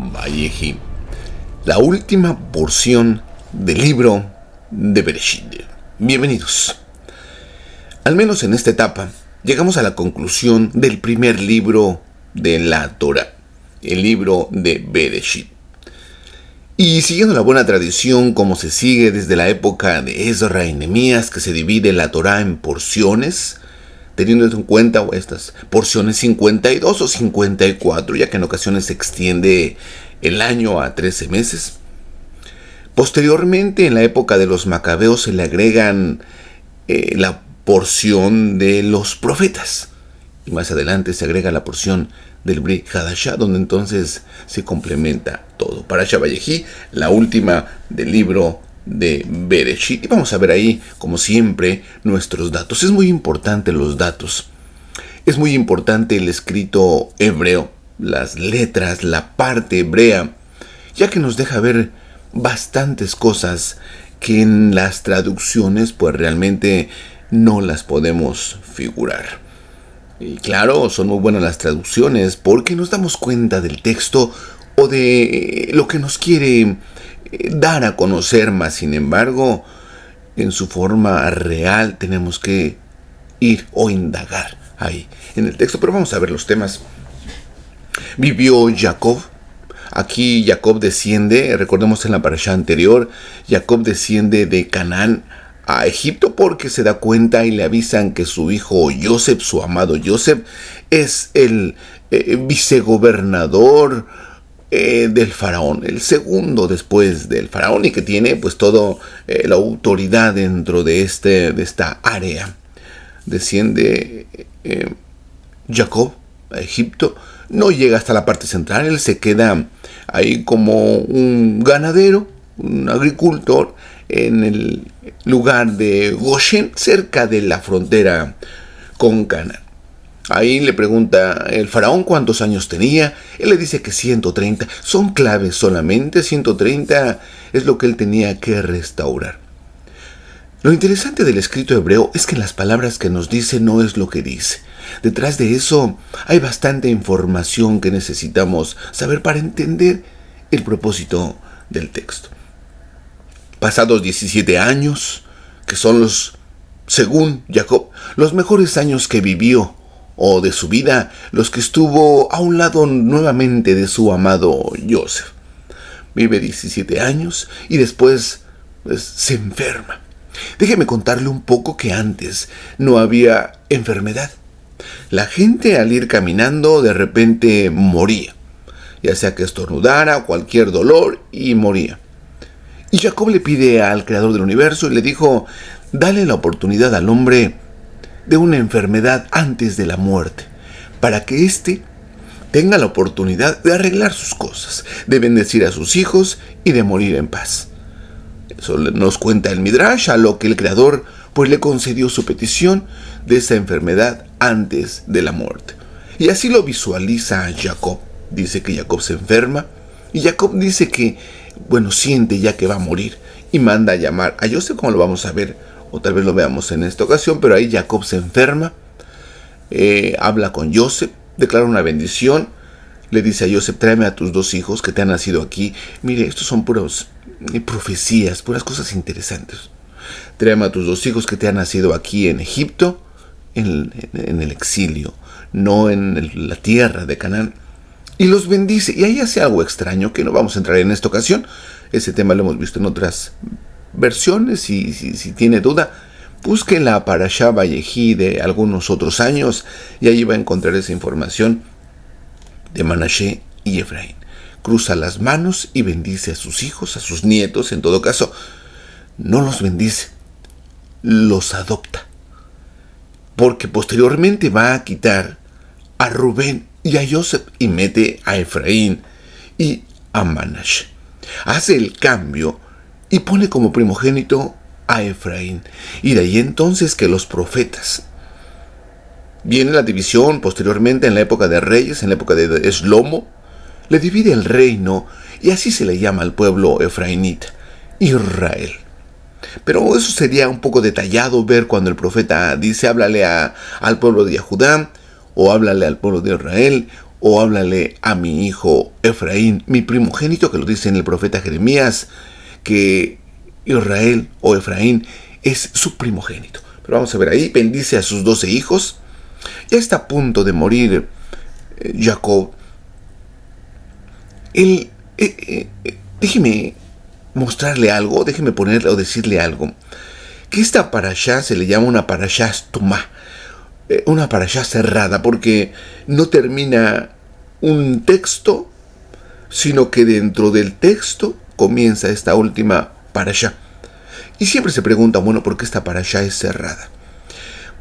Vallejí, la última porción del libro de Bereshit. Bienvenidos. Al menos en esta etapa, llegamos a la conclusión del primer libro de la Torá, el libro de Bereshit. Y siguiendo la buena tradición como se sigue desde la época de Ezra y Nehemías, que se divide la Torá en porciones, teniendo en cuenta estas porciones 52 o 54, ya que en ocasiones se extiende el año a 13 meses. Posteriormente, en la época de los macabeos, se le agregan la porción de los profetas. Y más adelante se agrega la porción del Brit Hadashah, donde entonces se complementa todo. Parashá Vallejí, la última del libro de Bereshit. Y vamos a ver ahí, como siempre, nuestros datos. Es muy importante los datos. Es muy importante el escrito hebreo, las letras, la parte hebrea, ya que nos deja ver bastantes cosas que en las traducciones pues realmente no las podemos figurar. Y claro, son muy buenas las traducciones porque nos damos cuenta del texto o de lo que nos quiere dar a conocer, más sin embargo, en su forma real tenemos que ir o indagar ahí en el texto. Pero vamos a ver los temas. Vivió Jacob. Aquí Jacob desciende, recordemos en la parashá anterior, Jacob desciende de Canaán a Egipto porque se da cuenta y le avisan que su hijo Yosef, su amado Yosef, es el vicegobernador del faraón, el segundo después del faraón, y que tiene pues toda la autoridad dentro de esta área. Desciende Jacob a Egipto, no llega hasta la parte central, él se queda ahí como un ganadero, un agricultor, en el lugar de Goshen, cerca de la frontera con Canaán. Ahí le pregunta el faraón cuántos años tenía. Él le dice que 130. Son claves solamente. 130 es lo que él tenía que restaurar. Lo interesante del escrito hebreo es que las palabras que nos dice no es lo que dice. Detrás de eso hay bastante información que necesitamos saber para entender el propósito del texto. Pasados 17 años, que son según Jacob, los mejores años que vivió, o de su vida, los que estuvo a un lado nuevamente de su amado Yosef. Vive 17 años y después se enferma. Déjeme contarle un poco que antes no había enfermedad. La gente al ir caminando de repente moría, ya sea que estornudara o cualquier dolor, y moría. Y Jacob le pide al creador del universo y le dijo, dale la oportunidad al hombre de una enfermedad antes de la muerte, para que éste tenga la oportunidad de arreglar sus cosas, de bendecir a sus hijos y de morir en paz. Eso nos cuenta el Midrash, a lo que el creador pues le concedió su petición de esa enfermedad antes de la muerte. Y así lo visualiza Jacob. Dice que Jacob se enferma y Jacob dice que siente ya que va a morir y manda a llamar a Yosef, como lo vamos a ver, o tal vez lo veamos en esta ocasión, pero ahí Jacob se enferma, habla con Yosef, declara una bendición, le dice a Yosef, tráeme a tus 2 hijos que te han nacido aquí. Mire, estos son puras profecías, puras cosas interesantes. Tráeme a tus 2 hijos que te han nacido aquí en Egipto, en el exilio, no en la tierra de Canaán. Y los bendice. Y ahí hace algo extraño que no vamos a entrar en esta ocasión. Ese tema lo hemos visto en otras versiones. Y si tiene duda, busque la Parashá Vallejí de algunos otros años y ahí va a encontrar esa información de Manashe y Efraín. Cruza las manos y bendice a sus hijos, a sus nietos. En todo caso, no los bendice, los adopta. Porque posteriormente va a quitar a Rubén y a Yosef y mete a Efraín y a Manashe. Hace el cambio y pone como primogénito a Efraín. Y de ahí entonces que los profetas. Viene la división posteriormente en la época de reyes, en la época de Eslomo. Le divide el reino y así se le llama al pueblo efraínita, Israel. Pero eso sería un poco detallado ver cuando el profeta dice háblale al pueblo de Judá, o háblale al pueblo de Israel, o háblale a mi hijo Efraín, mi primogénito, que lo dice en el profeta Jeremías, que Israel o Efraín es su primogénito. Pero vamos a ver ahí, bendice a sus 12 hijos. Ya está a punto de morir Jacob. Él, déjeme mostrarle algo, déjeme ponerle o decirle algo. Que esta parashá se le llama una parashá stumá, una parashá cerrada, porque no termina un texto, sino que dentro del texto comienza esta última parashá. Y siempre se pregunta, bueno, ¿por qué esta parashá es cerrada?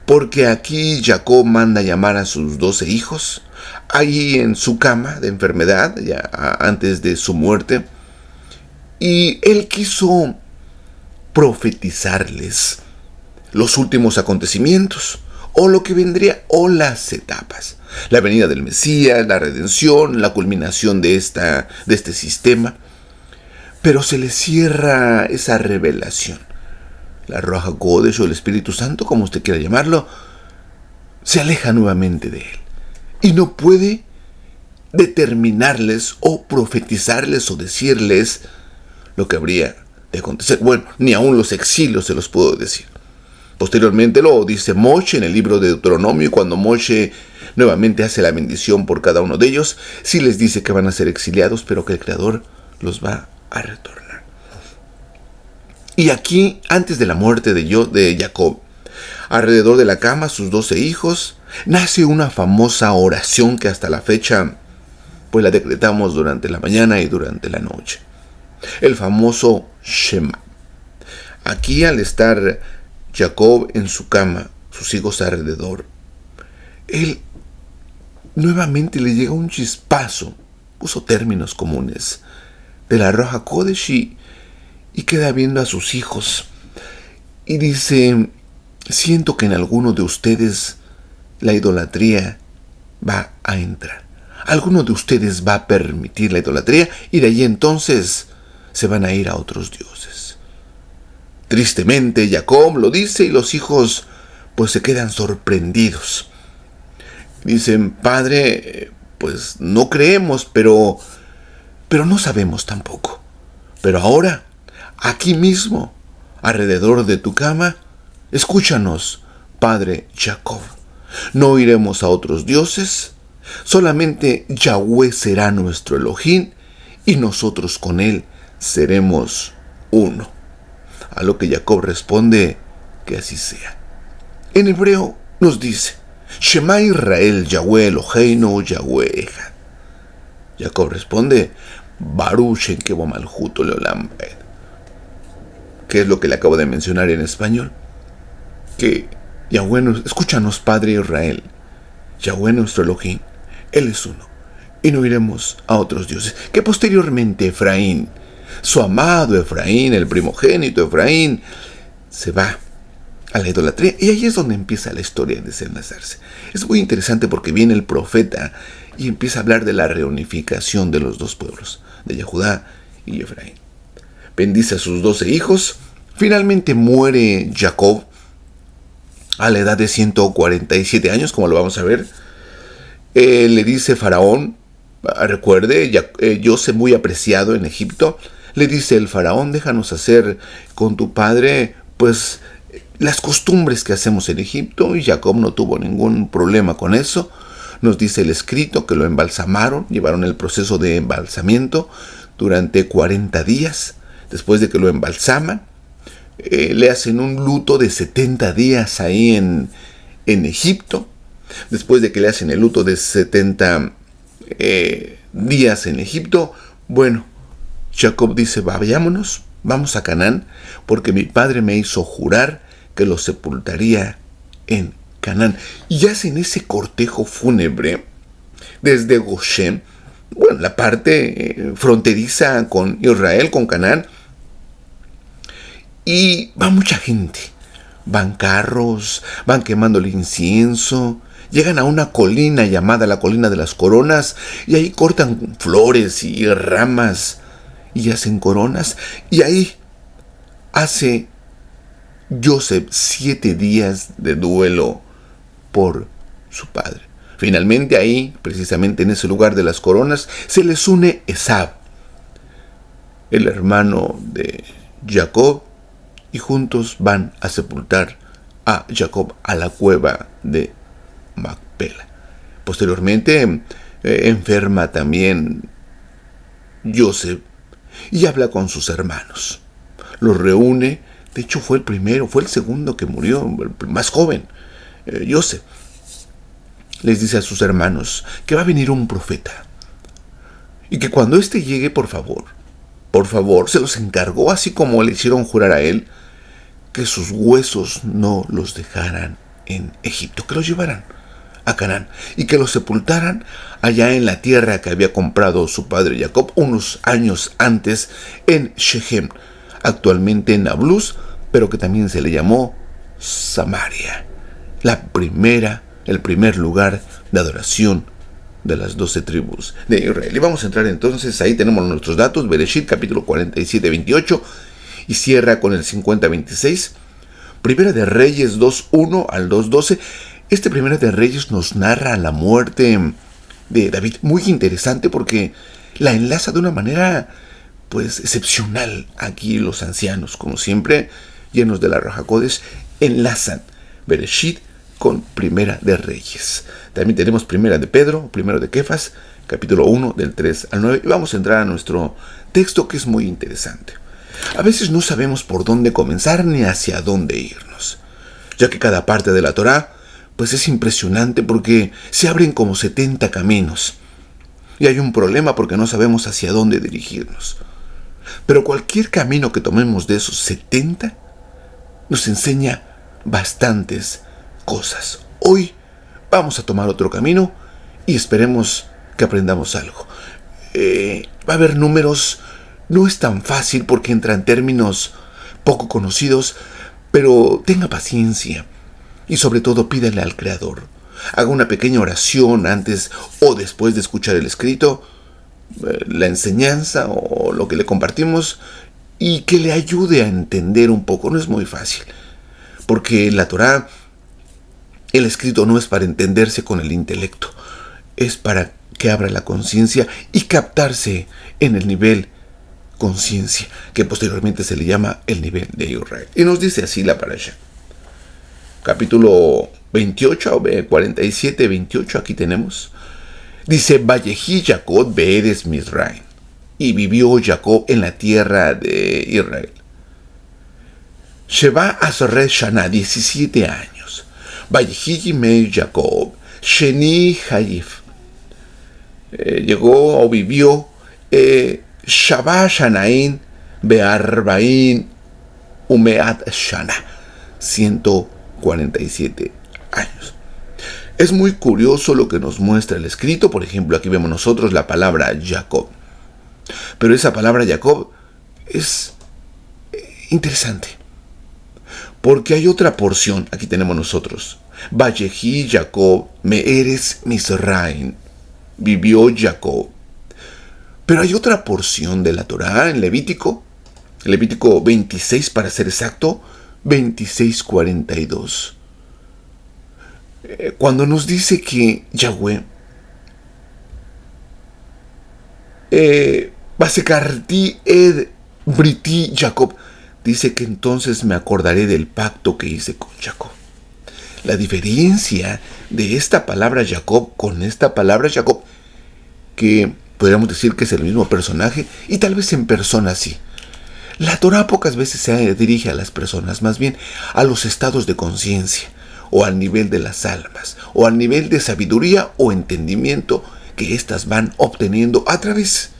Porque aquí Jacob manda llamar a sus 12 hijos, ahí en su cama de enfermedad, ya antes de su muerte, y él quiso profetizarles los últimos acontecimientos, o lo que vendría, o las etapas. La venida del Mesías, la redención, la culminación de este sistema. Pero se le cierra esa revelación. La Ruach HaKodesh o el Espíritu Santo, como usted quiera llamarlo, se aleja nuevamente de él. Y no puede determinarles o profetizarles o decirles lo que habría de acontecer. Bueno, ni aún los exilios se los puedo decir. Posteriormente lo dice Moshe en el libro de Deuteronomio, cuando Moshe nuevamente hace la bendición por cada uno de ellos, sí les dice que van a ser exiliados, pero que el Creador los va a retornar. Y aquí, antes de la muerte de Jacob, alrededor de la cama, sus 12 hijos, nace una famosa oración que hasta la fecha, pues la decretamos durante la mañana y durante la noche. El famoso Shema. Aquí, al estar Jacob en su cama, sus hijos alrededor, él nuevamente le llega un chispazo, puso términos comunes, de la Ruach HaKodesh y queda viendo a sus hijos y dice: siento que en alguno de ustedes la idolatría va a entrar. Alguno de ustedes va a permitir la idolatría y de allí entonces se van a ir a otros dioses. Tristemente Jacob lo dice y los hijos pues se quedan sorprendidos. Dicen: padre, pues no creemos, pero no sabemos tampoco. Pero ahora, aquí mismo, alrededor de tu cama, escúchanos, padre Jacob. No iremos a otros dioses, solamente Yahweh será nuestro Elohim y nosotros con él seremos uno. A lo que Jacob responde que así sea. En hebreo nos dice: Shema Israel, Yahweh Eloheinu, Yahweh Echad. Jacob responde: Baruch Shenkebo Malhuto Leolam. ¿Qué es lo que le acabo de mencionar en español? Que Yahweh, escúchanos, Padre Israel, Yahweh nuestro Elohim, Él es uno, y no iremos a otros dioses. Que posteriormente Efraín, su amado Efraín, el primogénito Efraín, se va a la idolatría, y ahí es donde empieza la historia de desenlazarse. Es muy interesante porque viene el profeta y empieza a hablar de la reunificación de los dos pueblos, de Judá y Efraín. Bendice a sus 12 hijos. Finalmente muere Jacob a la edad de 147 años, como lo vamos a ver. Le dice Faraón, recuerde, yo sé muy apreciado en Egipto, le dice el Faraón: déjanos hacer con tu padre, pues, las costumbres que hacemos en Egipto. Y Jacob no tuvo ningún problema con eso. Nos dice el escrito que lo embalsamaron, llevaron el proceso de embalsamiento durante 40 días. Después de que lo embalsaman, le hacen un luto de 70 días ahí en Egipto. Después de que le hacen el luto de 70 días en Egipto, bueno, Jacob dice: vayámonos, vamos a Canaán, porque mi padre me hizo jurar que lo sepultaría en Canaán. Y hacen ese cortejo fúnebre desde Goshen, bueno, la parte fronteriza con Israel, con Canaán. Y va mucha gente, van carros, van quemando el incienso, llegan a una colina llamada la colina de las coronas, y ahí cortan flores y ramas y hacen coronas, y ahí hace Joseph 7 días de duelo por su padre. Finalmente ahí, precisamente en ese lugar de las coronas, se les une Esab, el hermano de Jacob, y juntos van a sepultar a Jacob a la cueva de Macpela. Posteriormente enferma también Joseph y habla con sus hermanos. Los reúne. De hecho fue el segundo que murió, el más joven, Joseph. Les dice a sus hermanos que va a venir un profeta y que cuando éste llegue, por favor, se los encargó, así como le hicieron jurar a él, que sus huesos no los dejaran en Egipto, que los llevaran a Canaán y que los sepultaran allá en la tierra que había comprado su padre Jacob unos años antes en Shechem, actualmente en Nablus, pero que también se le llamó Samaria, el primer lugar de adoración de las 12 tribus de Israel. Y vamos a entrar entonces, ahí tenemos nuestros datos, Bereshit capítulo 47, 28, y cierra con el 50, 26. Primera de Reyes 2:1 al 2:12. Este Primera de Reyes nos narra la muerte de David, muy interesante porque la enlaza de una manera pues excepcional. Aquí los ancianos, como siempre, llenos de la Ruach HaKodesh, enlazan Bereshit con Primera de Reyes. También tenemos Primera de Pedro, Primero de Kefas, capítulo 1, del 3 al 9. Y vamos a entrar a nuestro texto, que es muy interesante. A veces no sabemos por dónde comenzar ni hacia dónde irnos, ya que cada parte de la Torá pues es impresionante porque se abren como 70 caminos. Y hay un problema porque no sabemos hacia dónde dirigirnos. Pero cualquier camino que tomemos de esos 70 nos enseña bastantes cosas. Hoy vamos a tomar otro camino y esperemos que aprendamos algo. Va a haber números, no es tan fácil porque entran términos poco conocidos, pero tenga paciencia y sobre todo pídale al Creador. Haga una pequeña oración antes o después de escuchar el escrito, la enseñanza o lo que le compartimos, y que le ayude a entender un poco. No es muy fácil, porque la Torá, el escrito no es para entenderse con el intelecto, es para que abra la conciencia y captarse en el nivel conciencia, que posteriormente se le llama el nivel de Israel. Y nos dice así la parasha. Capítulo 28, 47, 28, aquí tenemos. Dice, Vallejí Jacob beeres Mizraim. Y vivió Jacob en la tierra de Israel. Sheba Azre Shana, 17 años. Vallejí Mei Jacob, Sheni Hayif. Llegó o vivió Shaba Shanain Bearbain Umeat Shana, 147 años. Es muy curioso lo que nos muestra el escrito. Por ejemplo, aquí vemos nosotros la palabra Jacob. Pero esa palabra Jacob es interesante, porque hay otra porción. Aquí tenemos nosotros. Vallejí Jacob, Meeres Mizraim. Vivió Jacob. Pero hay otra porción de la Torá en Levítico 26 para ser exacto, 26:42. Cuando nos dice que Yahweh Basekarti ed Briti Jacob, dice que entonces me acordaré del pacto que hice con Jacob. La diferencia de esta palabra Jacob con esta palabra Jacob, que podríamos decir que es el mismo personaje, y tal vez en persona sí. La Torá pocas veces se dirige a las personas, más bien a los estados de conciencia, o al nivel de las almas, o al nivel de sabiduría o entendimiento que éstas van obteniendo a través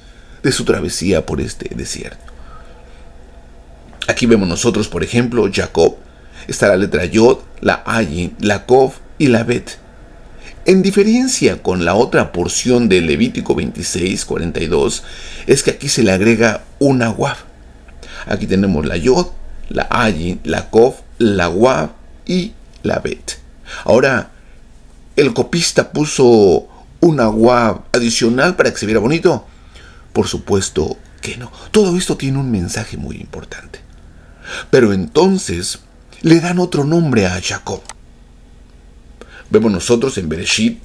de su travesía por este desierto. Aquí vemos nosotros, por ejemplo, Jacob. Está la letra Yod, la Ayin, la Kof y la Bet. En diferencia con la otra porción de Levítico 26:42, es que aquí se le agrega una Waf. Aquí tenemos la Yod, la Ayin, la Kof, la Waf y la Bet. Ahora, ¿el copista puso una Waf adicional para que se viera bonito? Por supuesto que no. Todo esto tiene un mensaje muy importante. Pero entonces le dan otro nombre a Jacob. Vemos nosotros en Bereshit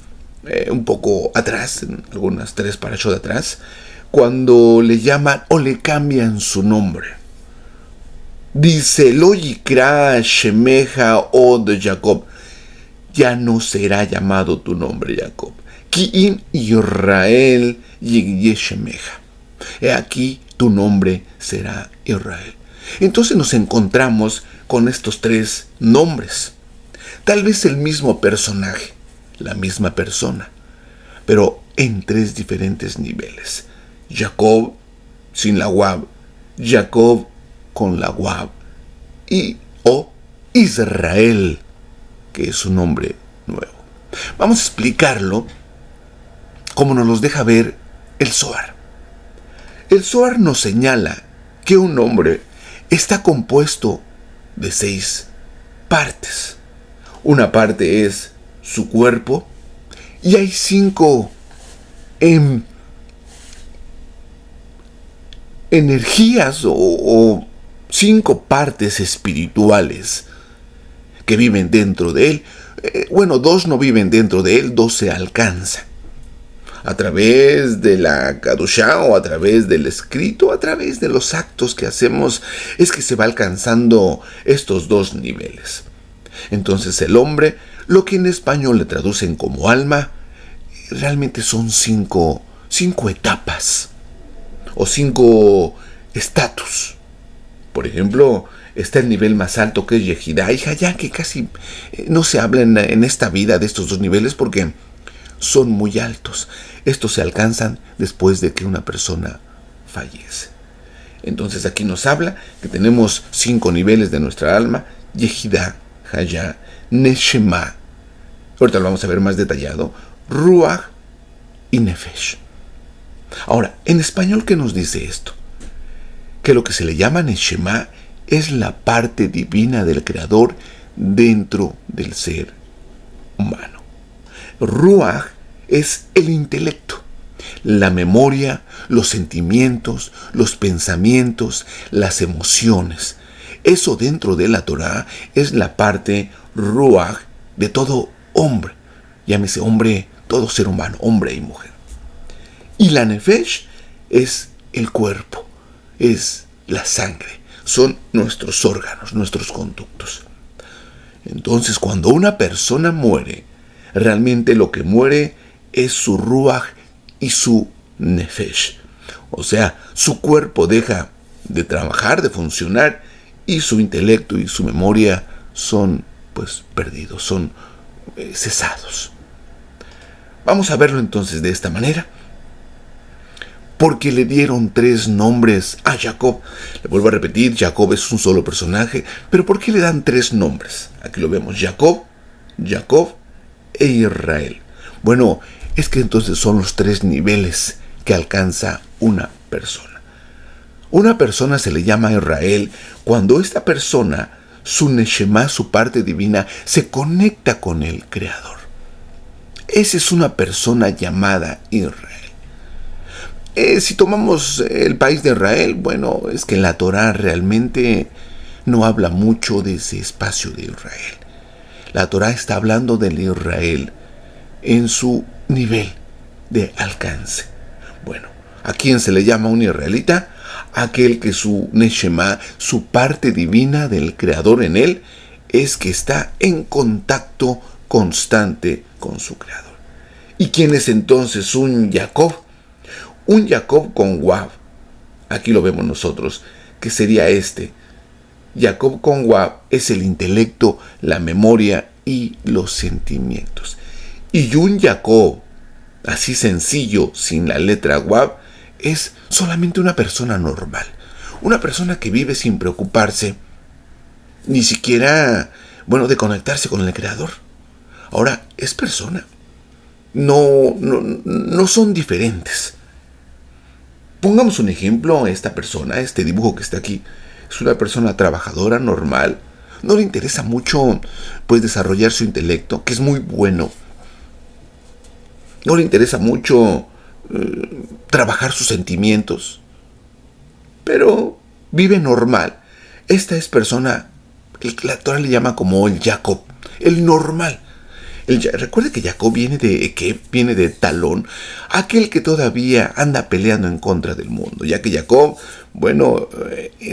un poco atrás, en algunas 3 parashot atrás, cuando le llaman o le cambian su nombre. Dice, Lo yikra shemeja od Jacob, ya no será llamado tu nombre Jacob. Ki in Israel yigye shemeja. He aquí tu nombre será Israel. Entonces nos encontramos con estos 3 nombres. Tal vez el mismo personaje, la misma persona, pero en 3 diferentes niveles. Jacob sin la wab, Jacob con la wab, y o Israel, que es un nombre nuevo. Vamos a explicarlo como nos los deja ver el Zohar. El Zohar nos señala que un nombre está compuesto de 6 partes. Una parte es su cuerpo y hay 5 energías o 5 partes espirituales que viven dentro de él. 2 no viven dentro de él, 2 se alcanzan. A través de la Kadoshá o a través del escrito, a través de los actos que hacemos, es que se va alcanzando estos 2 niveles. Entonces el hombre, lo que en español le traducen como alma, realmente son 5 etapas o 5 estatus. Por ejemplo, está el nivel más alto, que es Yehidá y Hayá, que casi no se habla en esta vida de estos 2 niveles porque son muy altos. Estos se alcanzan después de que una persona fallece. Entonces aquí nos habla que tenemos 5 niveles de nuestra alma: Yehidá, Hayá, Neshama. Ahorita lo vamos a ver más detallado. Ruach y Nefesh. Ahora, en español, ¿qué nos dice esto? Que lo que se le llama Neshama es la parte divina del Creador dentro del ser humano. Ruach es el intelecto, la memoria, los sentimientos, los pensamientos, las emociones. Eso dentro de la Torah es la parte Ruach de todo hombre. Llámese hombre, todo ser humano, hombre y mujer. Y la Nefesh es el cuerpo, es la sangre, son nuestros órganos, nuestros conductos. Entonces, cuando una persona muere, realmente lo que muere es su Ruach y su Nefesh. O sea, su cuerpo deja de trabajar, de funcionar, y su intelecto y su memoria son, perdidos, son cesados. Vamos a verlo entonces de esta manera. Porque le dieron 3 nombres a Jacob. Le vuelvo a repetir, Jacob es un solo personaje, pero ¿por qué le dan 3 nombres? Aquí lo vemos, Jacob e Israel. Bueno, es que entonces son los 3 niveles que alcanza una persona. Una persona se le llama Israel cuando esta persona, su Neshama, su parte divina, se conecta con el Creador. Esa es una persona llamada Israel. Si tomamos el país de Israel, es que la Torah realmente no habla mucho de ese espacio de Israel. La Torah está hablando del Israel en su nivel de alcance. ¿A quién se le llama un israelita? Aquel que su Neshama, su parte divina del Creador en él, es que está en contacto constante con su Creador. ¿Y quién es entonces un Jacob? Un Jacob con Wab. Aquí lo vemos nosotros, que sería este. Jacob con Wab es el intelecto, la memoria y los sentimientos. Y un Jacob, así sencillo, sin la letra Wab, es solamente una persona normal. Una persona que vive sin preocuparse, ni siquiera, de conectarse con el Creador. Ahora, es persona. No son diferentes. Pongamos un ejemplo. Esta persona, este dibujo que está aquí, es una persona trabajadora, normal. No le interesa mucho, desarrollar su intelecto, que es muy bueno. No le interesa mucho trabajar sus sentimientos, pero vive normal. Esta es persona que la Torah le llama como el Jacob, el normal. Recuerde que Jacob viene de ¿qué? Viene de Talón, aquel que todavía anda peleando en contra del mundo, ya que Jacob, bueno,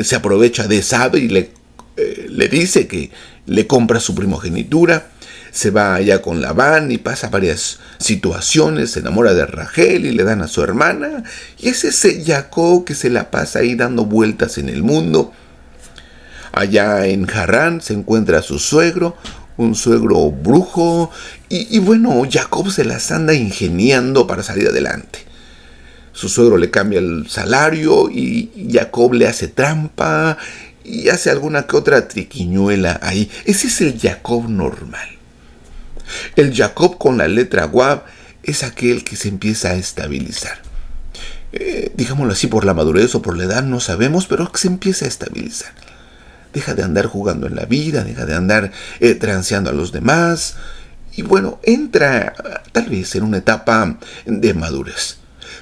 se aprovecha de Esaú y le dice que le compra su primogenitura. Se va allá con Labán y pasa varias situaciones, se enamora de Rachel y le dan a su hermana. Y es ese Jacob que se la pasa ahí dando vueltas en el mundo. Allá en Harán se encuentra a su suegro, un suegro brujo. Y bueno, Jacob se las anda ingeniando para salir adelante. Su suegro le cambia el salario y Jacob le hace trampa y hace alguna que otra triquiñuela ahí. Ese es el Jacob normal. El Jacob con la letra Wab es aquel que se empieza a estabilizar. Digámoslo así, por la madurez o por la edad, no sabemos, pero que se empieza a estabilizar. Deja de andar jugando en la vida, deja de andar transeando a los demás. Y bueno, entra tal vez en una etapa de madurez.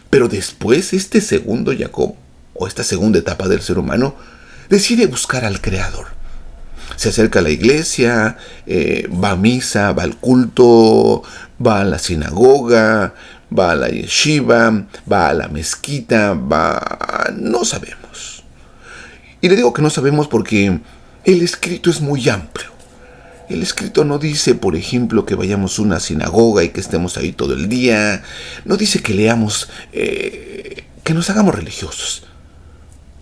Pero después este segundo Jacob, o esta segunda etapa del ser humano, decide buscar al Creador. Se acerca a la iglesia, va a misa, va al culto, va a la sinagoga, va a la yeshiva, va a la mezquita, no sabemos. Y le digo que no sabemos porque el escrito es muy amplio. El escrito no dice, por ejemplo, que vayamos a una sinagoga y que estemos ahí todo el día. No dice que leamos, que nos hagamos religiosos.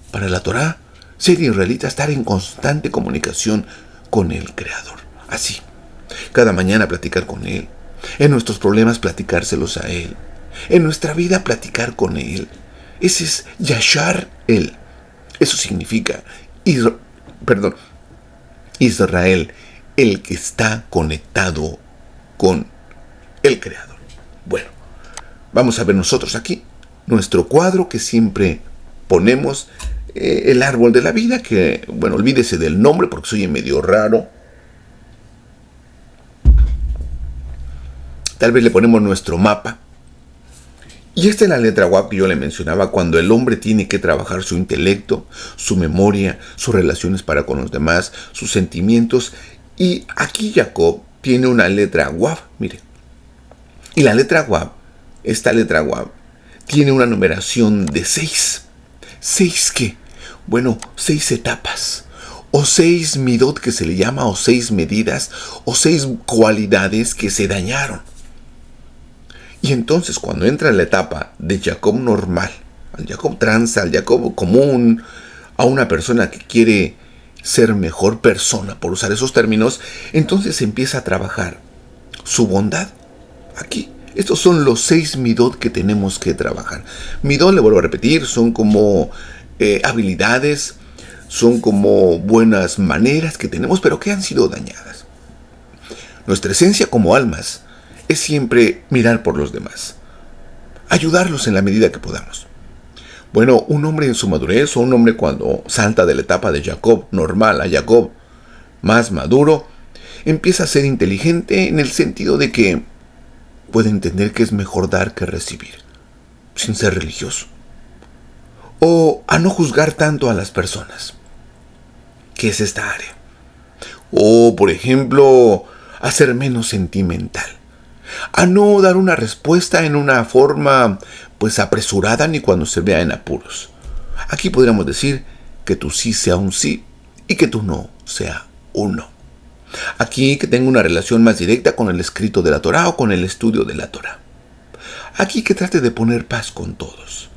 Para la Torá, ser israelita, estar en constante comunicación con el Creador. Así, cada mañana platicar con Él. En nuestros problemas platicárselos a Él. En nuestra vida platicar con Él. Ese es Yashar Él. Eso significa Israel, el que está conectado con el Creador. Bueno, vamos a ver nosotros aquí nuestro cuadro que siempre ponemos, el árbol de la vida, que, bueno, olvídese del nombre porque soy medio raro. Tal vez le ponemos nuestro mapa. Y esta es la letra Wab que yo le mencionaba, cuando el hombre tiene que trabajar su intelecto, su memoria, sus relaciones para con los demás, sus sentimientos. Y aquí Jacob tiene una letra Wab, mire. Y la letra Wab, esta letra Wab, tiene una numeración de 6. ¿6 qué? Bueno, 6 etapas. O 6 midot que se le llama, o 6 medidas, o 6 cualidades que se dañaron. Y entonces cuando entra en la etapa de Jacob normal, al Jacob tranza, al Jacob común, a una persona que quiere ser mejor persona, por usar esos términos, entonces empieza a trabajar su bondad. Aquí, estos son los 6 midot que tenemos que trabajar. Midot, le vuelvo a repetir, son como habilidades, son como buenas maneras que tenemos, pero que han sido dañadas. Nuestra esencia como almas es siempre mirar por los demás, ayudarlos en la medida que podamos. Bueno, un hombre en su madurez, o un hombre cuando salta de la etapa de Jacob normal a Jacob más maduro, empieza a ser inteligente en el sentido de que puede entender que es mejor dar que recibir, sin ser religioso. O a no juzgar tanto a las personas, que es esta área. O, por ejemplo, a ser menos sentimental. A no dar una respuesta en una forma pues apresurada ni cuando se vea en apuros. Aquí podríamos decir que tu sí sea un sí y que tu no sea un no. Aquí que tenga una relación más directa con el escrito de la Torá o con el estudio de la Torá. Aquí que trate de poner paz con todos.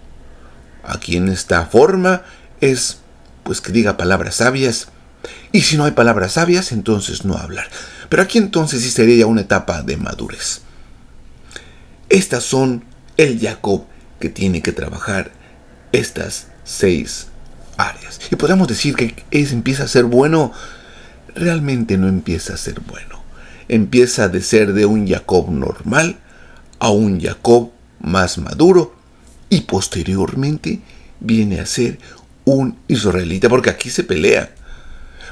Aquí en esta forma es pues que diga palabras sabias, y si no hay palabras sabias entonces no hablar. Pero aquí entonces sí sería ya una etapa de madurez. Estas son el Jacob que tiene que trabajar estas 6 áreas. Y podríamos decir que empieza a ser bueno. Realmente no empieza a ser bueno. Empieza de ser de un Jacob normal a un Jacob más maduro. Y posteriormente viene a ser un israelita. Porque aquí se pelea.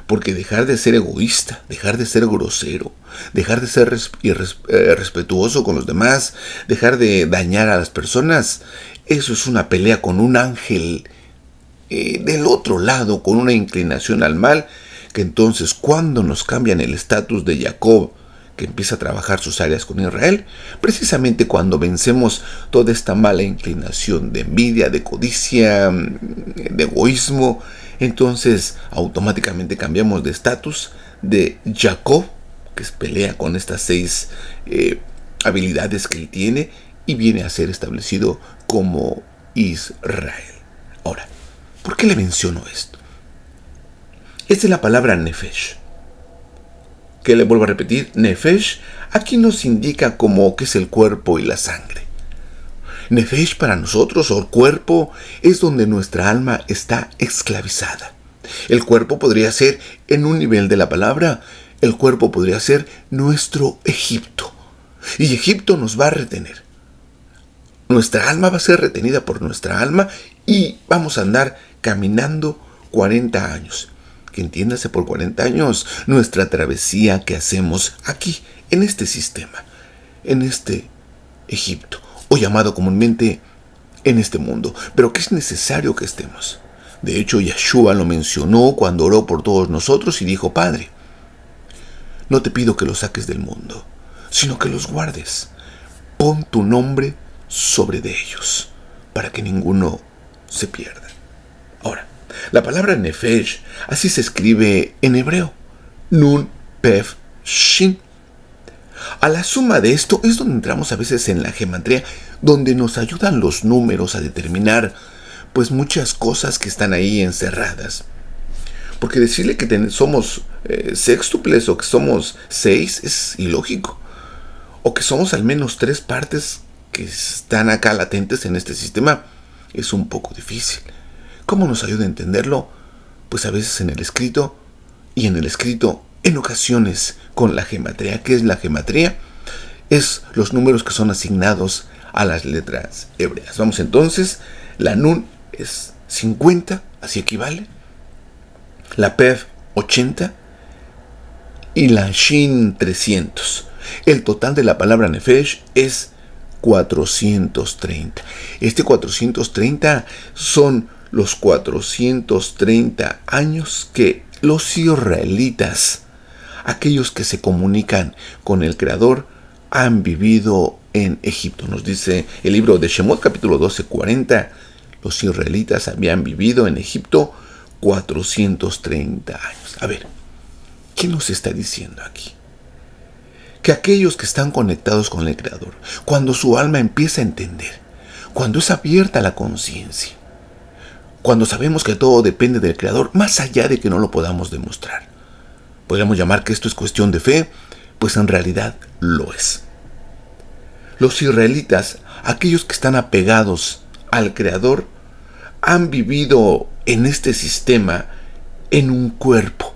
Porque dejar de ser egoísta, dejar de ser grosero, dejar de ser respetuoso con los demás, dejar de dañar a las personas, eso es una pelea con un ángel del otro lado, con una inclinación al mal, que entonces cuando nos cambian el estatus de Jacob, que empieza a trabajar sus áreas con Israel, precisamente cuando vencemos toda esta mala inclinación de envidia, de codicia, de egoísmo, entonces automáticamente cambiamos de estatus de Jacob, que pelea con estas 6 habilidades que él tiene, y viene a ser establecido como Israel. Ahora, ¿por qué le menciono esto? Esta es la palabra nefesh, que le vuelvo a repetir, nefesh, aquí nos indica como que es el cuerpo y la sangre. Nefesh para nosotros, o cuerpo, es donde nuestra alma está esclavizada. El cuerpo podría ser, en un nivel de la palabra, el cuerpo podría ser nuestro Egipto. Y Egipto nos va a retener. Nuestra alma va a ser retenida por nuestra alma y vamos a andar caminando 40 años. Que entiéndase por 40 años nuestra travesía que hacemos aquí, en este sistema, en este Egipto, o llamado comúnmente en este mundo, pero que es necesario que estemos. De hecho, Yeshua lo mencionó cuando oró por todos nosotros y dijo: Padre, no te pido que los saques del mundo, sino que los guardes. Pon tu nombre sobre de ellos, para que ninguno se pierda. Ahora, la palabra nefesh, así se escribe en hebreo, nun, pef, shin. A la suma de esto es donde entramos a veces en la gematría, donde nos ayudan los números a determinar pues muchas cosas que están ahí encerradas. Porque decirle que somos sextuples o que somos 6 es ilógico. O que somos al menos 3 partes que están acá latentes en este sistema es un poco difícil. ¿Cómo nos ayuda a entenderlo? Pues a veces en el escrito, y en el escrito en ocasiones con la gematría. ¿Qué es la gematría? Es los números que son asignados a las letras hebreas. Vamos entonces, la nun es 50, así equivale. La Pev 80 y la Shin 300. El total de la palabra nefesh es 430. Este 430 son los 430 años que los israelitas, aquellos que se comunican con el Creador, han vivido en Egipto. Nos dice el libro de Shemot, capítulo 12, 40. Los israelitas habían vivido en Egipto 430 años. A ver, ¿qué nos está diciendo aquí? Que aquellos que están conectados con el Creador, cuando su alma empieza a entender, cuando es abierta la conciencia, cuando sabemos que todo depende del Creador, más allá de que no lo podamos demostrar, podríamos llamar que esto es cuestión de fe, pues en realidad lo es. Los israelitas, aquellos que están apegados al Creador, han vivido en este sistema en un cuerpo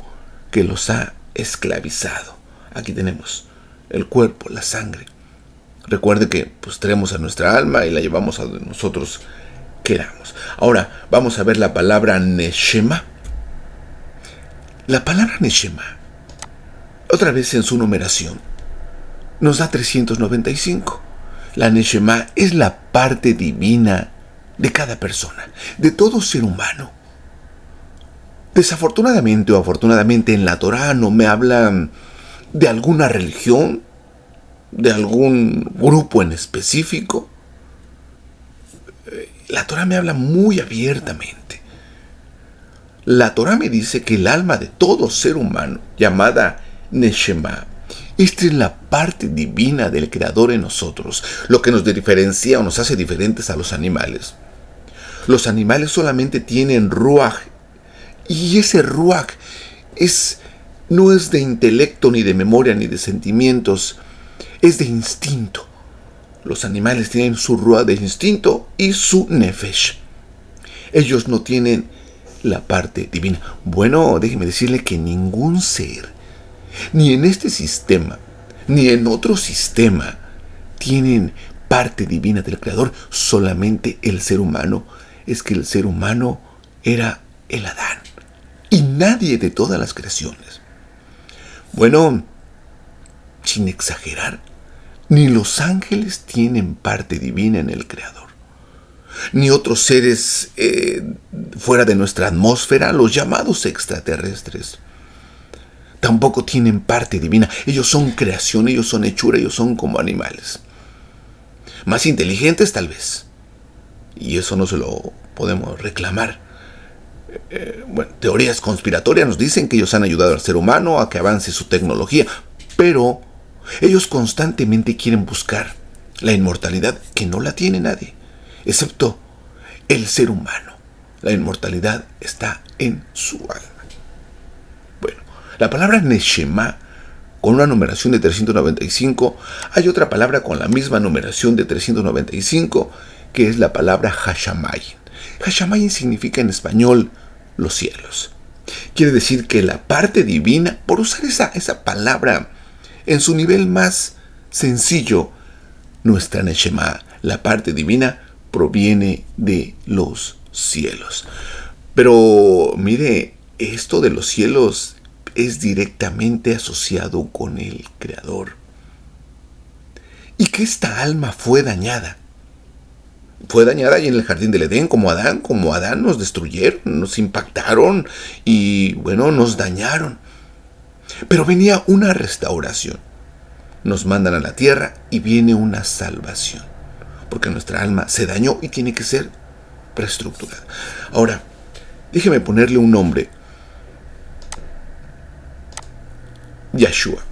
que los ha esclavizado. Aquí tenemos el cuerpo, la sangre. Recuerde que pues traemos a nuestra alma y la llevamos a donde nosotros queramos. Ahora vamos a ver la palabra neshama. La palabra neshama, otra vez en su numeración, nos da 395. La neshama es la parte divina de cada persona, de todo ser humano. Desafortunadamente o afortunadamente en la Torá no me habla de alguna religión, de algún grupo en específico. La Torá me habla muy abiertamente. La Torá me dice que el alma de todo ser humano, llamada neshama, esta es la parte divina del Creador en nosotros, lo que nos diferencia o nos hace diferentes a los animales. Los animales solamente tienen ruaj, y ese ruaj no es de intelecto, ni de memoria, ni de sentimientos, es de instinto. Los animales tienen su ruaj de instinto y su nefesh. Ellos no tienen la parte divina. Bueno, déjeme decirle que ningún ser, ni en este sistema, ni en otro sistema, tienen parte divina del Creador. Solamente el ser humano. Es que el ser humano era el Adán, y nadie de todas las creaciones. Bueno, sin exagerar, ni los ángeles tienen parte divina en el Creador, ni otros seres fuera de nuestra atmósfera, los llamados extraterrestres. tampoco tienen parte divina. Ellos son creación, ellos son hechura, ellos son como animales. Más inteligentes tal vez. Y eso no se lo podemos reclamar. Teorías conspiratorias nos dicen que ellos han ayudado al ser humano a que avance su tecnología, pero ellos constantemente quieren buscar la inmortalidad que no la tiene nadie, excepto el ser humano. La inmortalidad está en su alma. Bueno, la palabra Neshama, con una numeración de 395, hay otra palabra con la misma numeración de 395, que es la palabra Hashamayim. Hashamayim significa en español los cielos. Quiere decir que la parte divina, por usar esa palabra en su nivel más sencillo, nuestra Neshama, la parte divina, proviene de los cielos. Pero mire, esto de los cielos es directamente asociado con el Creador. Y que esta alma fue dañada. Fue dañada ahí en el jardín del Edén, como Adán nos destruyeron, nos impactaron y bueno, nos dañaron. Pero venía una restauración. Nos mandan a la tierra y viene una salvación. Porque nuestra alma se dañó y tiene que ser reestructurada. Ahora, déjeme ponerle un nombre. Yeshua.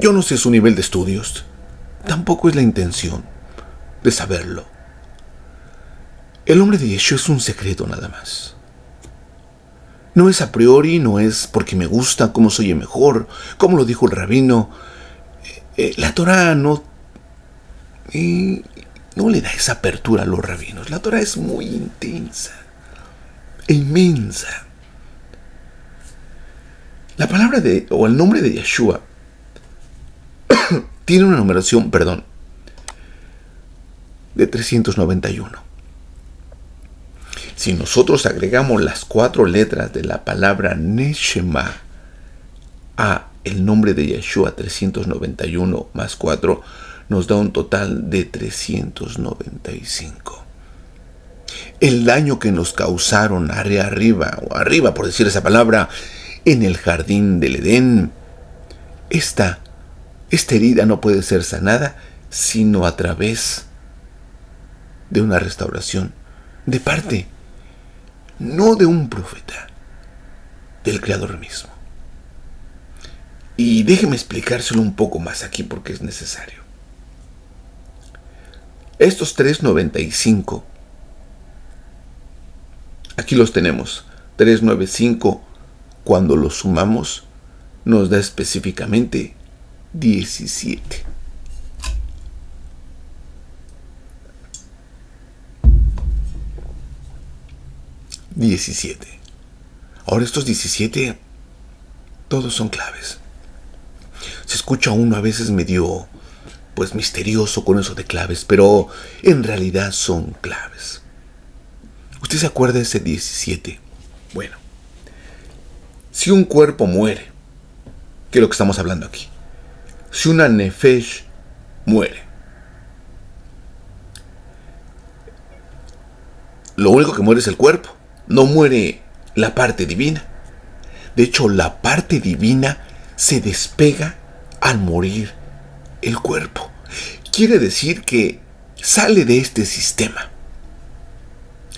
Yo no sé su nivel de estudios. Tampoco es la intención de saberlo. El nombre de Yeshua es un secreto nada más. No es a priori, no es porque me gusta, cómo soy el mejor, como lo dijo el rabino. La Torah no le da esa apertura a los rabinos. La Torah es muy intensa e inmensa. La palabra o el nombre de Yeshua tiene una numeración, de 391. Si nosotros agregamos las 4 letras de la palabra Neshama a el nombre de Yeshua 391 más 4, nos da un total de 395. El daño que nos causaron arriba por decir esa palabra, en el jardín del Edén, esta herida no puede ser sanada sino a través de una restauración de parte, no de un profeta, del Creador mismo. Y déjeme explicárselo un poco más aquí porque es necesario. Estos 395, aquí los tenemos, 395, cuando los sumamos, nos da específicamente 17. Ahora estos 17, todos son claves. Se escucha uno a veces medio, misterioso con eso de claves, pero en realidad son claves. ¿Usted se acuerda de ese 17? Bueno, si un cuerpo muere, que es lo que estamos hablando aquí, si una nefesh muere, lo único que muere es el cuerpo, no muere la parte divina. De hecho, la parte divina se despega al morir el cuerpo. Quiere decir que sale de este sistema.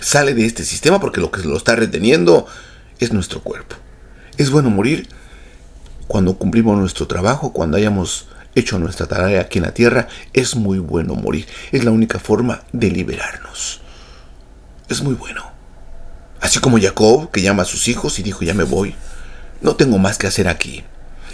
Sale de este sistema porque lo que lo está reteniendo es nuestro cuerpo. Es bueno morir cuando cumplimos nuestro trabajo, cuando hayamos hecho nuestra tarea aquí en la tierra. Es muy bueno morir. Es la única forma de liberarnos. Es muy bueno. Así como Jacob, que llama a sus hijos y dijo: ya me voy. No tengo más que hacer aquí.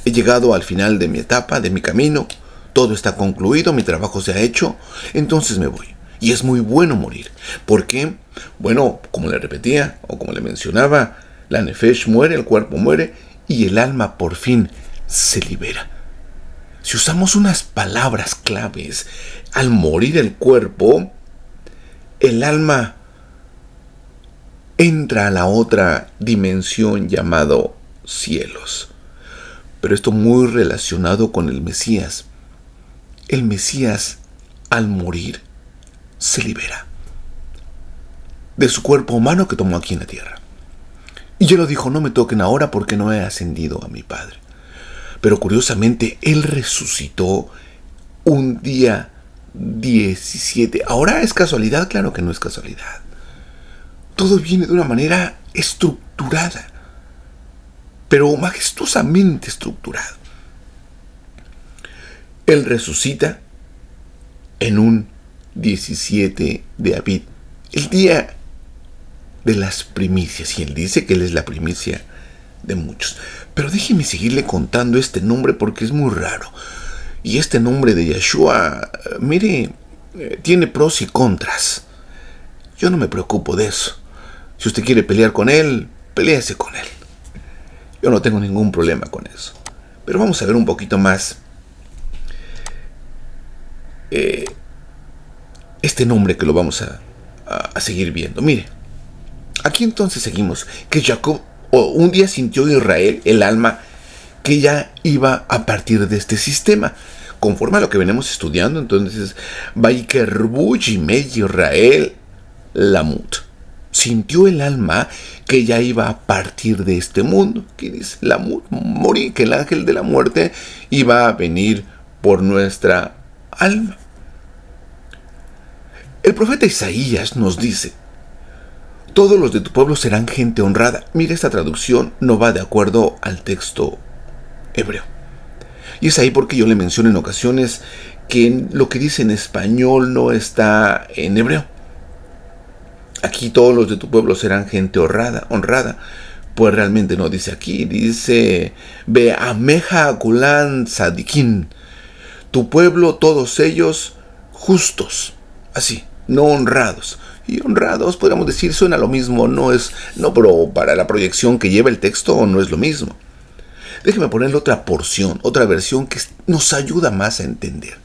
He llegado al final de mi etapa, de mi camino. Todo está concluido, mi trabajo se ha hecho. Entonces me voy. Y es muy bueno morir. ¿Por qué? Bueno, como le repetía, o como le mencionaba, la nefesh muere, el cuerpo muere, y el alma por fin se libera. Si usamos unas palabras claves, al morir el cuerpo, el alma entra a la otra dimensión llamado cielos. Pero esto muy relacionado con el Mesías. El Mesías, al morir, se libera de su cuerpo humano que tomó aquí en la tierra. Y él lo dijo, no me toquen ahora porque no he ascendido a mi Padre. Pero curiosamente, él resucitó un día 17. Ahora es casualidad, claro que no es casualidad. Todo viene de una manera estructurada, pero majestuosamente estructurado. Él resucita en un 17 de Abib, el día de las primicias, y él dice que él es la primicia de muchos. Pero déjeme seguirle contando este nombre porque es muy raro. Y este nombre de Yeshua, mire, tiene pros y contras. Yo no me preocupo de eso. Si usted quiere pelear con él, peléese con él. Yo no tengo ningún problema con eso. Pero vamos a ver un poquito más este nombre que lo vamos a seguir viendo. Mire, aquí entonces seguimos que Jacob un día sintió Israel el alma que ya iba a partir de este sistema. Conforme a lo que venimos estudiando, entonces, Vaikerbu Yimei Israel Lamut. Sintió el alma que ya iba a partir de este mundo. ¿Qué dice? Lamut, morir, que el ángel de la muerte iba a venir por nuestra alma. El profeta Isaías nos dice: todos los de tu pueblo serán gente honrada. Mira, esta traducción no va de acuerdo al texto hebreo. Y es ahí porque yo le menciono en ocasiones que lo que dice en español no está en hebreo. Aquí todos los de tu pueblo serán gente honrada. Pues realmente no dice aquí, dice Be'ameja Kulan Sadikin. Tu pueblo, todos ellos justos. Así, no honrados. Y honrados, podríamos decir, suena lo mismo, pero para la proyección que lleva el texto no es lo mismo. Déjeme ponerle otra porción, otra versión que nos ayuda más a entender.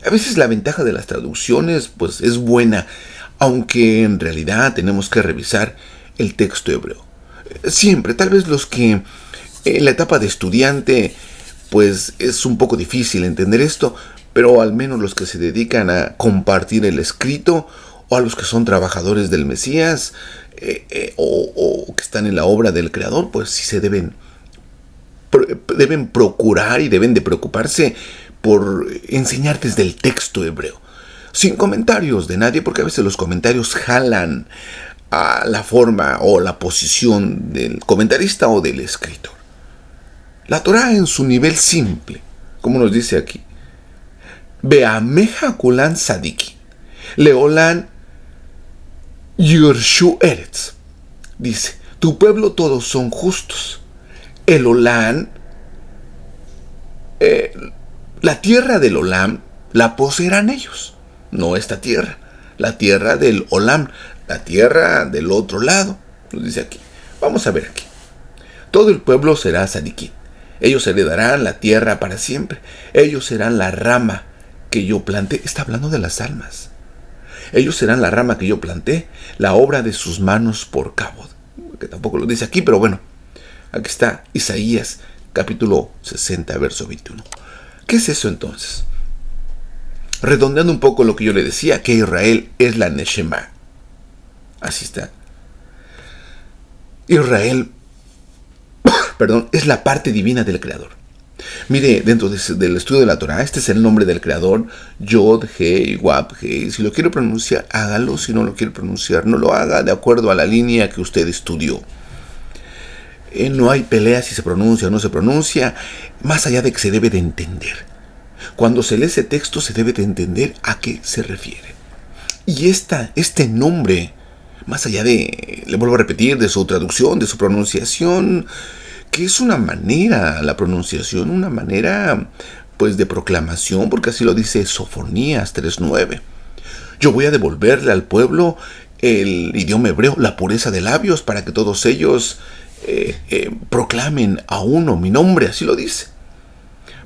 A veces la ventaja de las traducciones pues es buena, aunque en realidad tenemos que revisar el texto hebreo. Siempre, tal vez los que en la etapa de estudiante pues es un poco difícil entender esto, pero al menos los que se dedican a compartir el escrito o a los que son trabajadores del Mesías o que están en la obra del Creador, pues sí se deben procurar y deben de preocuparse por enseñar desde el texto hebreo, sin comentarios de nadie, porque a veces los comentarios jalan a la forma o la posición del comentarista o del escritor. La Torá en su nivel simple, como nos dice aquí, Be'ameja Kulan Sadiki, Leolan Yurshu Eretz, dice, tu pueblo todos son justos. El Olam, la tierra del Olam la poseerán ellos, no esta tierra, la tierra del Olam, la tierra del otro lado, nos dice aquí. Vamos a ver aquí. Todo el pueblo será sadiquín, ellos heredarán la tierra para siempre, ellos serán la rama que yo planté. Está hablando de las almas. Ellos serán la rama que yo planté, la obra de sus manos por Kabod, que tampoco lo dice aquí, pero bueno. Aquí está Isaías, capítulo 60, verso 21. ¿Qué es eso entonces? Redondeando un poco lo que yo le decía, que Israel es la Neshama. Así está. Israel, es la parte divina del Creador. Mire, dentro del estudio de la Torá, este es el nombre del Creador, Yod, He, Wab, He. Si lo quiere pronunciar, hágalo. Si no lo quiere pronunciar, no lo haga de acuerdo a la línea que usted estudió. No hay pelea si se pronuncia o no se pronuncia, más allá de que se debe de entender. Cuando se lee ese texto se debe de entender a qué se refiere. Y este nombre, más allá de, le vuelvo a repetir, de su traducción, de su pronunciación, que es una manera, la pronunciación, una manera pues de proclamación, porque así lo dice Sofonías 3:9. Yo voy a devolverle al pueblo el idioma hebreo, la pureza de labios, para que todos ellos proclamen a uno mi nombre, así lo dice.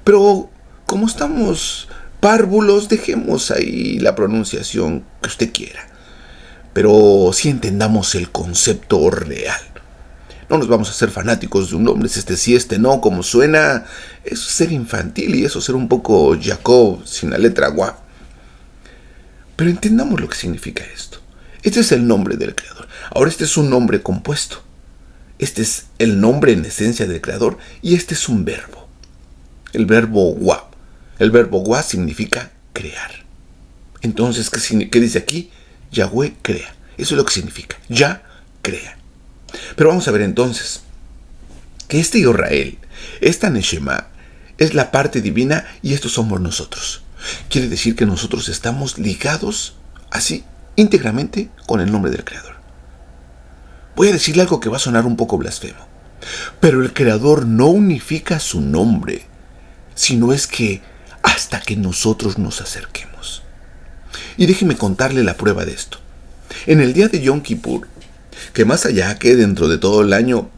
Pero como estamos párvulos, dejemos ahí la pronunciación que usted quiera, pero sí entendamos el concepto real. No nos vamos a hacer fanáticos de un nombre, es este sí, este no, como suena. Eso es ser infantil y eso es ser un poco Jacob sin la letra Gua. Pero entendamos lo que significa esto. Este es el nombre del Creador. Ahora este es un nombre compuesto. Este es el nombre en esencia del Creador y este es un verbo. El verbo wa. El verbo wa significa crear. Entonces, ¿qué dice aquí? Yahweh crea. Eso es lo que significa. Ya crea. Pero vamos a ver entonces que este Israel, esta Neshama, es la parte divina y estos somos nosotros. Quiere decir que nosotros estamos ligados así íntegramente con el nombre del Creador. Voy a decirle algo que va a sonar un poco blasfemo, pero el Creador no unifica su nombre, sino es que hasta que nosotros nos acerquemos. Y déjeme contarle la prueba de esto. En el día de Yom Kippur, que más allá que dentro de todo el año,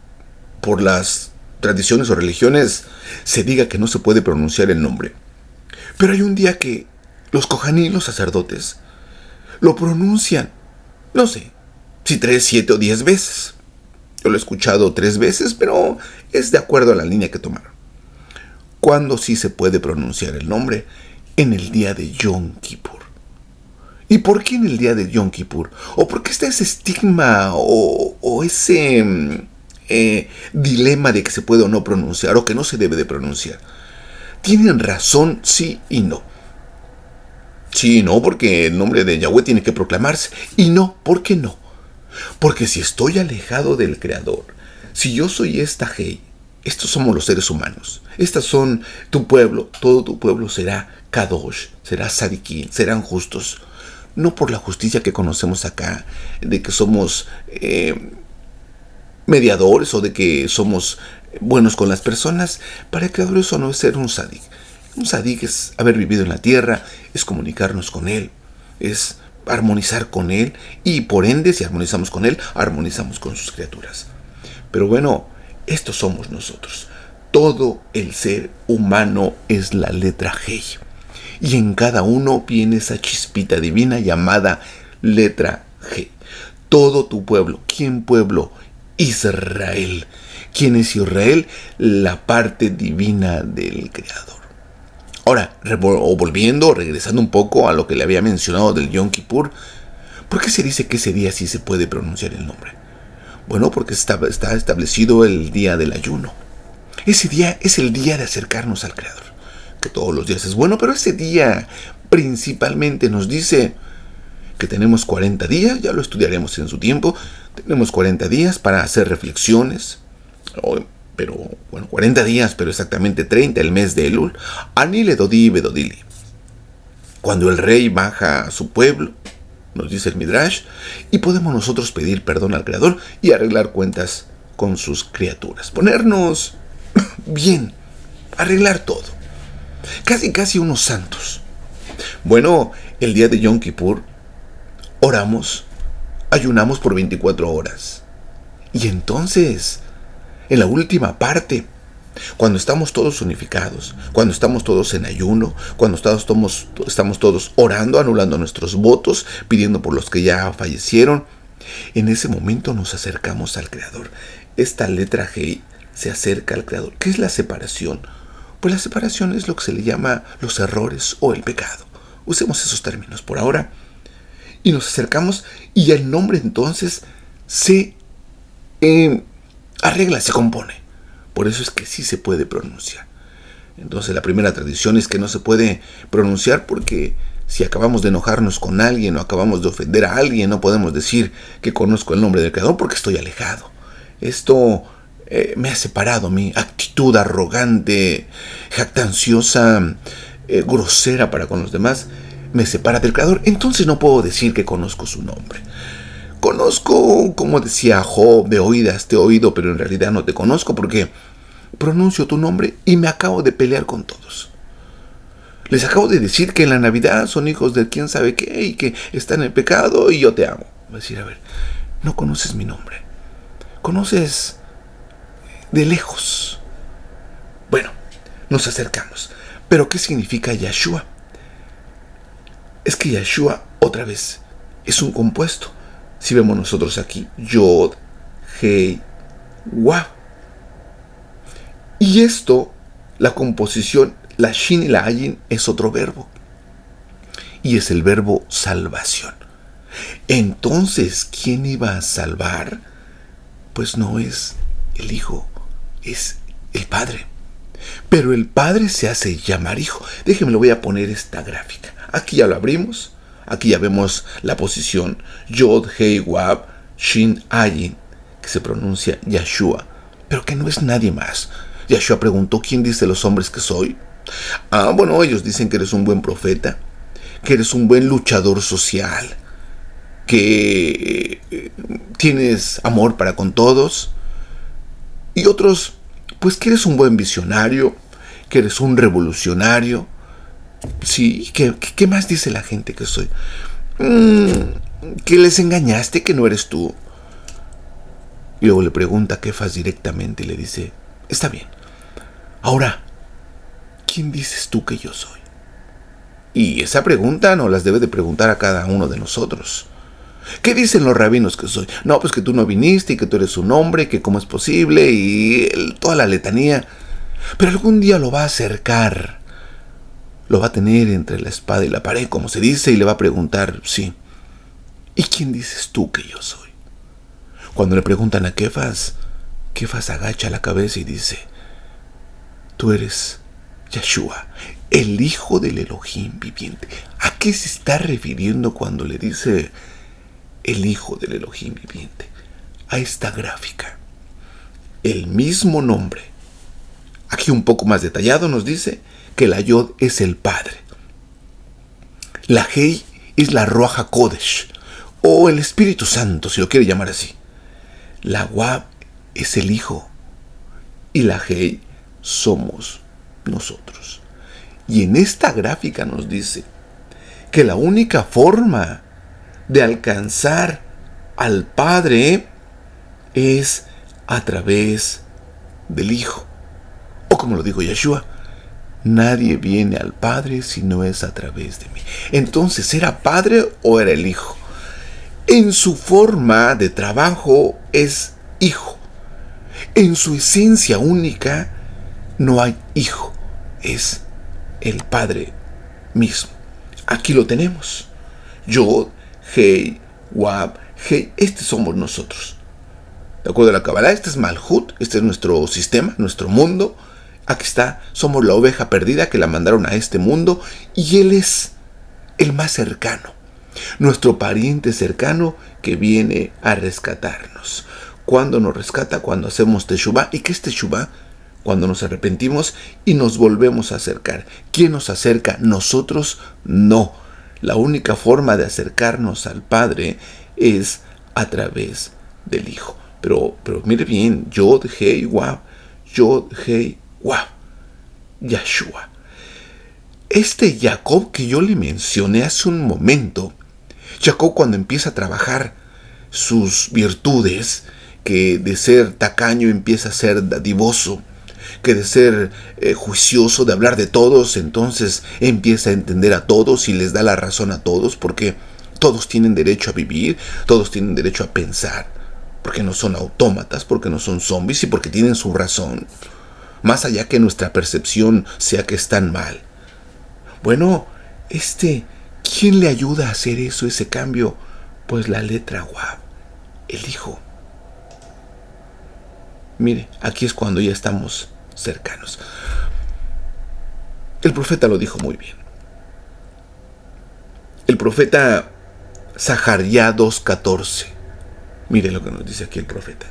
por las tradiciones o religiones, se diga que no se puede pronunciar el nombre, pero hay un día que los Kohaní, los sacerdotes, lo pronuncian, no sé, si 3, 7 o 10 veces. Yo lo he escuchado 3 veces, pero es de acuerdo a la línea que tomaron. ¿Cuándo sí se puede pronunciar el nombre? En el día de Yom Kippur. ¿Y por qué en el día de Yom Kippur? ¿O por qué está ese estigma o ese dilema de que se puede o no pronunciar o que no se debe de pronunciar? Tienen razón, sí y no. Sí y no, porque el nombre de Yahweh tiene que proclamarse. Y no, ¿por qué no? Porque si estoy alejado del Creador, si yo soy esta Hei, estos somos los seres humanos, estas son tu pueblo, todo tu pueblo será Kadosh, será Sadikim, serán justos. No por la justicia que conocemos acá, de que somos mediadores o de que somos buenos con las personas. Para el Creador eso no es ser un sadik. Un sadik es haber vivido en la tierra, es comunicarnos con Él, es armonizar con Él y por ende, si armonizamos con Él, armonizamos con sus criaturas. Pero bueno, estos somos nosotros. Todo el ser humano es la letra Hei. Y en cada uno viene esa chispita divina llamada letra G. Todo tu pueblo. ¿Quién pueblo? Israel. ¿Quién es Israel? La parte divina del Creador. Ahora, regresando un poco a lo que le había mencionado del Yom Kippur, ¿por qué se dice que ese día sí se puede pronunciar el nombre? Bueno, porque está establecido el día del ayuno. Ese día es el día de acercarnos al Creador. Que todos los días es bueno, pero ese día principalmente nos dice que tenemos 40 días, ya lo estudiaremos en su tiempo, tenemos 40 días para hacer reflexiones, pero bueno, 40 días, pero exactamente 30, el mes de Elul, Anile Dodi Bedodili. Cuando el rey baja a su pueblo, nos dice el Midrash, y podemos nosotros pedir perdón al Creador y arreglar cuentas con sus criaturas, ponernos bien, arreglar todo. Casi unos santos. Bueno, el día de Yom Kippur oramos, ayunamos por 24 horas. Y entonces, en la última parte, cuando estamos todos unificados, cuando estamos todos en ayuno, cuando estamos todos orando, anulando nuestros votos, pidiendo por los que ya fallecieron, en ese momento nos acercamos al Creador. Esta letra Hei se acerca al Creador. ¿Qué es la separación? Pues la separación es lo que se le llama los errores o el pecado. Usemos esos términos por ahora. Y nos acercamos y el nombre entonces se arregla, se compone. Por eso es que sí se puede pronunciar. Entonces la primera tradición es que no se puede pronunciar porque si acabamos de enojarnos con alguien o acabamos de ofender a alguien, no podemos decir que conozco el nombre del Creador porque estoy alejado. Esto me ha separado, mi actitud arrogante, jactanciosa, grosera para con los demás, me separa del Creador. Entonces no puedo decir que conozco su nombre. Conozco, como decía Job, de oídas te he oído, pero en realidad no te conozco porque pronuncio tu nombre y me acabo de pelear con todos. Les acabo de decir que en la Navidad son hijos de quién sabe qué y que están en el pecado y yo te amo. Voy a decir, a ver, no conoces mi nombre. Conoces de lejos. Bueno, nos acercamos. ¿Pero qué significa Yahshua? Es que Yahshua, otra vez, es un compuesto. Si vemos nosotros aquí, Yod, Hei, Wav. Y esto, la composición, la Shin y la Ayin, es otro verbo. Y es el verbo salvación. Entonces, ¿quién iba a salvar? Pues no es el Hijo es el Padre. Pero el Padre se hace llamar Hijo. Déjenme, le voy a poner esta gráfica. Aquí ya lo abrimos. Aquí ya vemos la posición Yod, Hei, Wab, Shin, Ayin, que se pronuncia Yahshua, pero que no es nadie más. Yahshua preguntó: ¿quién dice los hombres que soy? Bueno, ellos dicen que eres un buen profeta, que eres un buen luchador social, que tienes amor para con todos. Y otros, pues que eres un buen visionario, que eres un revolucionario. Sí, ¿qué más dice la gente que soy? Que les engañaste, que no eres tú. Y luego le pregunta a Kefas directamente y le dice: está bien, ahora, ¿quién dices tú que yo soy? Y esa pregunta nos las debe de preguntar a cada uno de nosotros. ¿Qué dicen los rabinos que soy? No, pues que tú no viniste y que tú eres un hombre, que cómo es posible y toda la letanía. Pero algún día lo va a acercar, lo va a tener entre la espada y la pared, como se dice, y le va a preguntar: sí, ¿y quién dices tú que yo soy? Cuando le preguntan a Kefas, Kefas agacha la cabeza y dice: tú eres Yahshua, el Hijo del Elohim viviente. ¿A qué se está refiriendo cuando le dice el Hijo del Elohim viviente? A esta gráfica. El mismo nombre. Aquí un poco más detallado nos dice que la Yod es el Padre. La Hei es la Ruach HaKodesh, o el Espíritu Santo, si lo quiere llamar así. La Wab es el Hijo. Y la Hei somos nosotros. Y en esta gráfica nos dice que la única forma de alcanzar al Padre es a través del Hijo. O como lo dijo Yahshua: nadie viene al Padre si no es a través de mí. Entonces, ¿era Padre o era el Hijo? En su forma de trabajo es Hijo. En su esencia única no hay Hijo. Es el Padre mismo. Aquí lo tenemos. Yod, Hei, Wab, Hei. Este somos nosotros. De acuerdo a la Kabbalah, este es Malhut, este es nuestro sistema, nuestro mundo. Aquí está, somos la oveja perdida que la mandaron a este mundo, y Él es el más cercano, nuestro pariente cercano que viene a rescatarnos. ¿Cuándo nos rescata? Cuando hacemos Teshuvah. ¿Y qué es Teshuvah? Cuando nos arrepentimos y nos volvemos a acercar. ¿Quién nos acerca? Nosotros no. La única forma de acercarnos al Padre es a través del Hijo. Pero mire bien, Yod, Hei, Wab, Yod, Hei, Wab, Yahshua. Este Jacob que yo le mencioné hace un momento, Jacob cuando empieza a trabajar sus virtudes, que de ser tacaño empieza a ser dadivoso, que de ser juicioso, de hablar de todos, entonces empieza a entender a todos y les da la razón a todos, porque todos tienen derecho a vivir, todos tienen derecho a pensar, porque no son autómatas, porque no son zombies y porque tienen su razón, más allá que nuestra percepción sea que están mal. Bueno, ¿quién le ayuda a hacer eso, ese cambio? Pues la letra Wab, el Hijo. Mire, aquí es cuando ya estamos cercanos. El profeta lo dijo muy bien. El profeta Zaharías 2:14. Mire lo que nos dice aquí el profeta.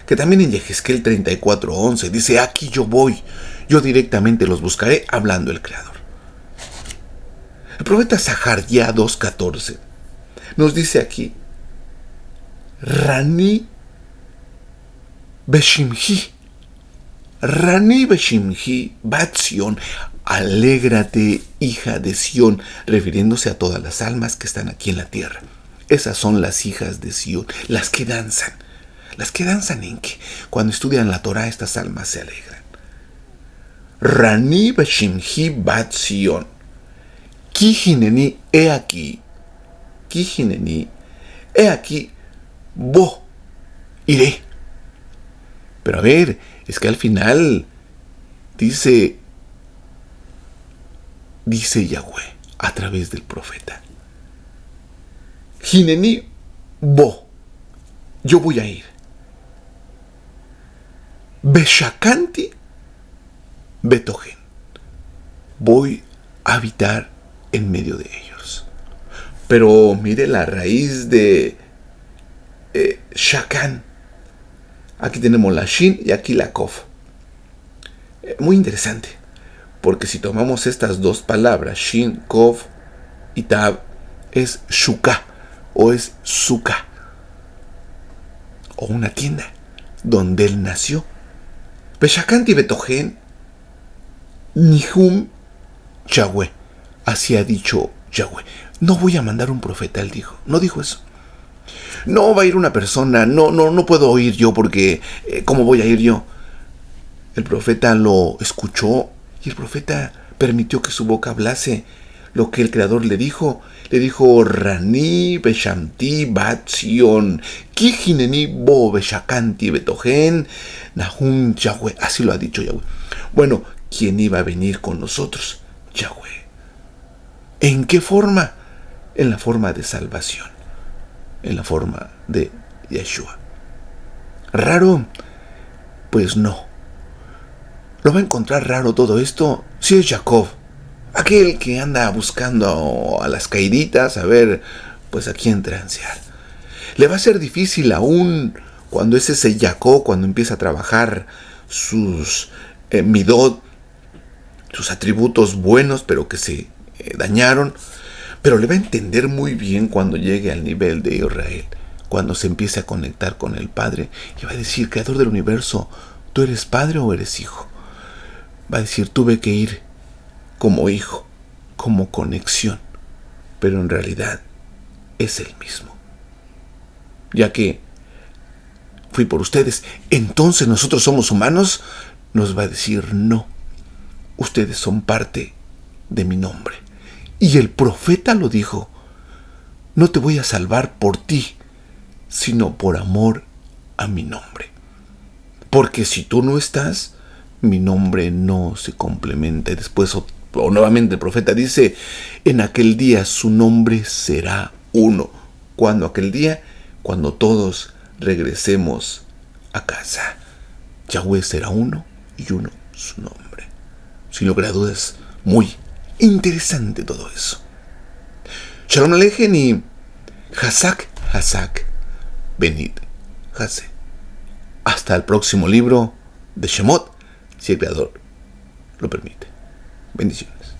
Que también en Yehezkel 34:11 dice: aquí yo voy, yo directamente los buscaré, hablando el Creador. El profeta Zaharías 2:14 nos dice aquí: Rani Beshimhi, Rani Beshimhi Bat Sion, alégrate, hija de Sión, refiriéndose a todas las almas que están aquí en la tierra. Esas son las hijas de Sión, las que danzan. ¿Las que danzan en qué? Cuando estudian la Torah, estas almas se alegran. Rani Beshimhi Bat Sion, Kijineni, he aquí, Kijineni, he aquí, bo, iré. Pero a ver, es que al final dice Yahweh a través del profeta: Jineni bo, yo voy a ir. Beshakanti Betohen. Voy a habitar en medio de ellos. Pero mire la raíz de Shakan. Aquí tenemos la Shin y aquí la Kof. Muy interesante, porque si tomamos estas dos palabras, Shin, Kof y Tab, es Shuka o es Suka, o una tienda donde él nació. Beshakanti Betohen Nihum Yahweh. Así ha dicho Yahweh. No voy a mandar un profeta, él dijo. No dijo eso. No va a ir una persona. No puedo ir yo porque ¿cómo voy a ir yo? El profeta lo escuchó y el profeta permitió que su boca hablase lo que el Creador le dijo. Le dijo, Rani Beshamti Bat Sion, Kijineni Bo Beshakanti Betohen, Nahum Yahweh. Así lo ha dicho Yahweh. Bueno, ¿quién iba a venir con nosotros? Yahweh. ¿En qué forma? En la forma de salvación. En la forma de Yeshua. ¿Raro? Pues no. ¿Lo va a encontrar raro todo esto? Si es Jacob, aquel que anda buscando a las caíditas, a ver, pues a quién transear. Le va a ser difícil aún cuando es ese Jacob, cuando empieza a trabajar sus midot, sus atributos buenos, pero que se dañaron. Pero le va a entender muy bien cuando llegue al nivel de Israel, cuando se empiece a conectar con el Padre y va a decir, Creador del universo, ¿tú eres padre o eres hijo? Va a decir, tuve que ir como hijo, como conexión, pero en realidad es el mismo. Ya que fui por ustedes, entonces nosotros somos humanos, nos va a decir, no, ustedes son parte de mi nombre. Y el profeta lo dijo, no te voy a salvar por ti, sino por amor a mi nombre. Porque si tú no estás, mi nombre no se complementa. Y después, o nuevamente el profeta dice, en aquel día su nombre será uno. ¿Cuándo aquel día? Cuando todos regresemos a casa. Yahweh será uno y uno su nombre. Sin lugar a dudas, muy interesante todo eso. Shalom Aleichem y Hazak, Benit, Hase. Hasta el próximo libro de Shemot, si el Creador lo permite. Bendiciones.